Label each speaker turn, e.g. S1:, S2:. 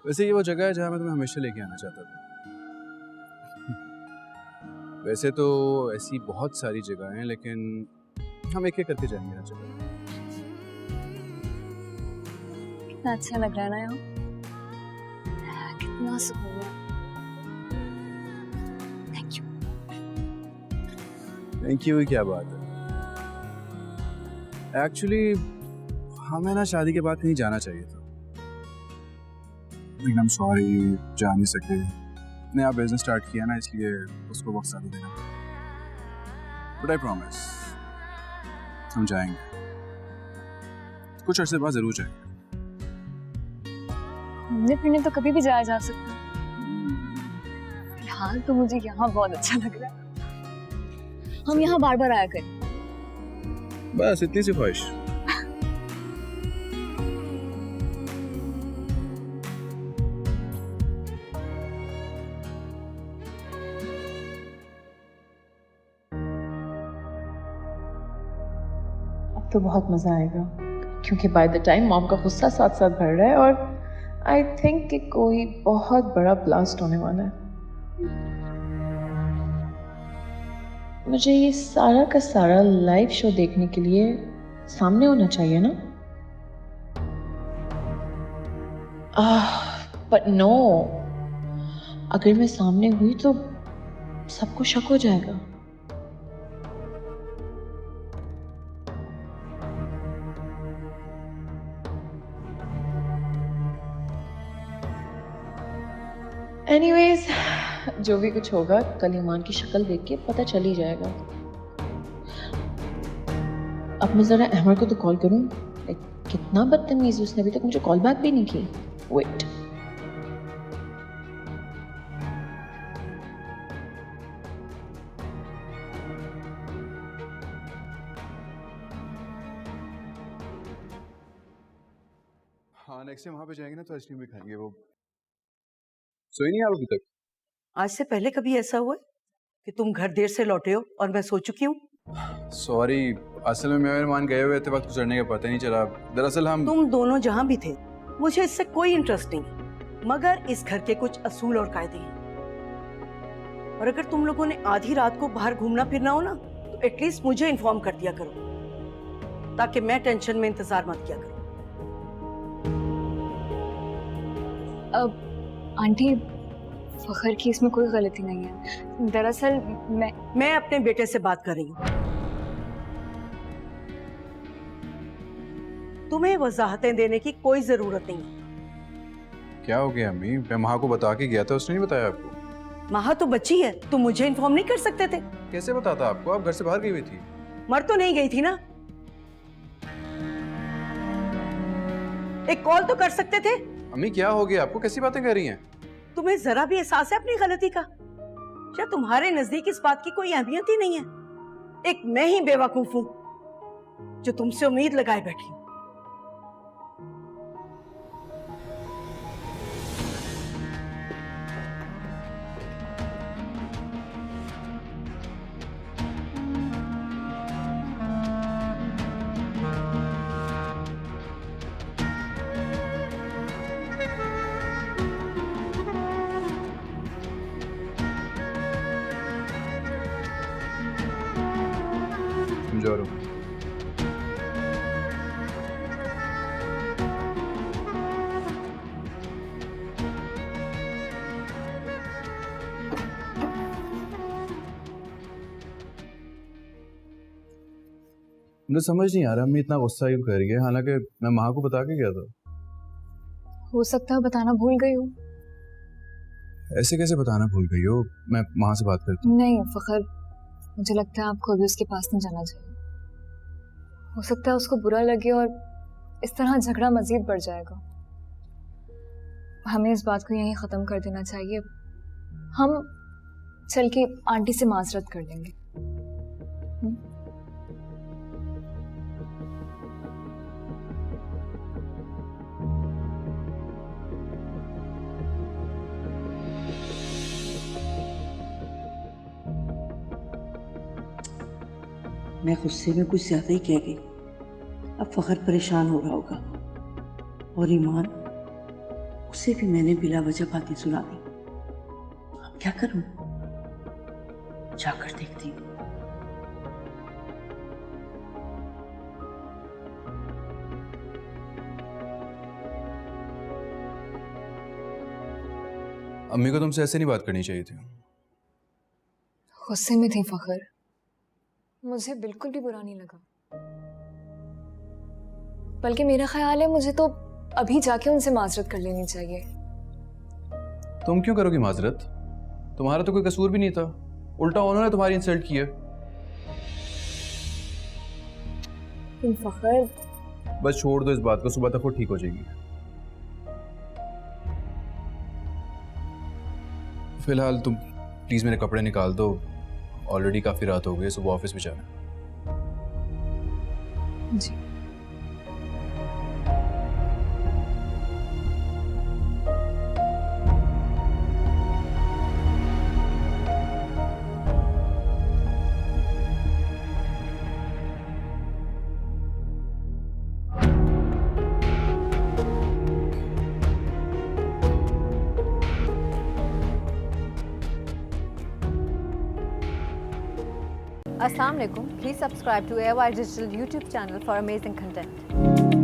S1: वैसे ये वो जगह है जहाँ मैं तुम्हें हमेशा लेके आना चाहता था। वैसे तो ऐसी बहुत सारी जगह हैं, लेकिन हम एक एक करके जाएंगे हर जगह।
S2: कितना अच्छा लग रहा है ना यहाँ, कितना सुकून है। Thank you.
S1: थैंक यू, क्या बात है। एक्चुअली हमें ना शादी के बाद कहीं जाना चाहिए था, लेकिन हम सॉरी जा नहीं सके। नया बिजनेस स्टार्ट किया ना, इसलिए उसको वक्त ज़्यादा देना पड़ा। बट आई प्रॉमिस हम जाएंगे, कुछ अर्से बाद जरूर जाएंगे।
S2: घूमने फिरने तो कभी भी जाया जा सकता है, फिलहाल तो मुझे यहाँ बहुत अच्छा लग रहा है। हम यहाँ बार बार आया करें।
S1: बस इतनी सी ख्वाहिश।
S3: तो बहुत मज़ा आएगा, क्योंकि बाय द टाइम मॉम का गुस्सा साथ साथ बढ़ रहा है और आई थिंक कि कोई बहुत बड़ा ब्लास्ट होने वाला है। मुझे ये सारा का सारा लाइव शो देखने के लिए सामने होना चाहिए ना? बट नो, अगर मैं सामने हुई तो सबको शक हो जाएगा। एनीवेज, जो भी कुछ होगा कल ईमान की शक्ल देख के पता चल ही जाएगा। अब मैं जरा अहमद को तो कॉल करूं। कितना बदतमीज, उसने अभी तक मुझे कॉल बैक भी नहीं की। वेट,
S1: हाँ, नेक्स्ट टाइम वहाँ पे जाएंगे ना तो आइसक्रीम भी खाएंगे। वो सोई नहीं आप अभी तक?
S4: आज से पहले कभी ऐसा हुआ है कि तुम घर देर से लौटे हो और मैं सो चुकी हूँ?
S1: सॉरी, असल में मैं मेहमान गए हुए थे, वक्त गुजरने का पता ही नहीं चला। दरअसल हम
S4: तुम दोनों जहाँ भी थे, मुझे इससे कोई इंटरेस्ट नहीं, मगर इस घर के कुछ असूल और कायदे हैं। और अगर तुम लोगों ने आधी रात को बाहर घूमना फिरना हो ना, तो एटलीस्ट मुझे इन्फॉर्म कर दिया करो, ताकि मैं टेंशन में इंतजार मत किया करूं।
S2: अब आंटी, फखर की इसमें कोई गलती नहीं है। दरअसल मैं
S4: अपने बेटे से बात कर रही हूँ। तुम्हें वजाहतें देने की कोई जरूरत नहीं है।
S1: क्या हो गया अम्मी? मैं माँ को बता के गया था, उसने नहीं बताया आपको?
S4: माँ तो बच्ची है, तुम मुझे इन्फॉर्म नहीं कर सकते थे?
S1: कैसे बताता आपको? आप घर से बाहर गई हुई थी।
S4: मर तो नहीं गई थी ना? एक कॉल तो कर सकते थे।
S1: अम्मी क्या हो गया आपको? कैसी बातें कर रही हैं?
S4: तुम्हें जरा भी एहसास है अपनी गलती का? क्या तुम्हारे नजदीक इस बात की कोई अहमियत ही नहीं है? एक मैं ही बेवकूफ हूं जो तुमसे उम्मीद लगाए बैठी हूं।
S1: समझा रहा हूँ। मुझे समझ नहीं आ रहा अम्मी इतना गुस्सा क्यों कर रही है, हालांकि मैं माँ को बता के गया था।
S2: हो सकता है बताना भूल गई हूँ।
S1: ऐसे कैसे बताना भूल गई हो? मैं माँ से बात करता हूँ।
S2: नहीं फखर, मुझे लगता है आपको अभी उसके पास नहीं जाना चाहिए। हो सकता है उसको बुरा लगे और इस तरह झगड़ा मजीद बढ़ जाएगा। हमें इस बात को यहीं ख़त्म कर देना चाहिए। हम चल के आंटी से माजरत कर लेंगे।
S4: मैं गुस्से में कुछ ज्यादा ही कह गई। अब फखर परेशान हो रहा होगा और ईमान उसे भी मैंने बिला वजह बातें सुना दी। अब क्या करूं? जाकर देखती हूँ।
S1: अम्मी को तुमसे ऐसे नहीं बात करनी चाहिए थी।
S2: गुस्से में थी फखर, मुझे बिल्कुल भी बुरा नहीं लगा, बल्कि मेरा ख्याल है मुझे तो अभी जाके उनसे माजरत कर लेनी चाहिए।
S1: तुम क्यों करोगी माजरत? तुम्हारा तो कोई कसूर भी नहीं था, उल्टा उन्होंने तुम्हारी इंसल्ट की है।
S2: फखर
S1: बस छोड़ दो इस बात को, सुबह तक वो ठीक हो जाएगी। फिलहाल तुम प्लीज मेरे कपड़े निकाल दो, ऑलरेडी काफी रात हो गई, सुबह ऑफिस भी जाना है।
S2: जी।
S5: Assalamu alaikum. Please subscribe to AOI Digital YouTube channel for amazing content.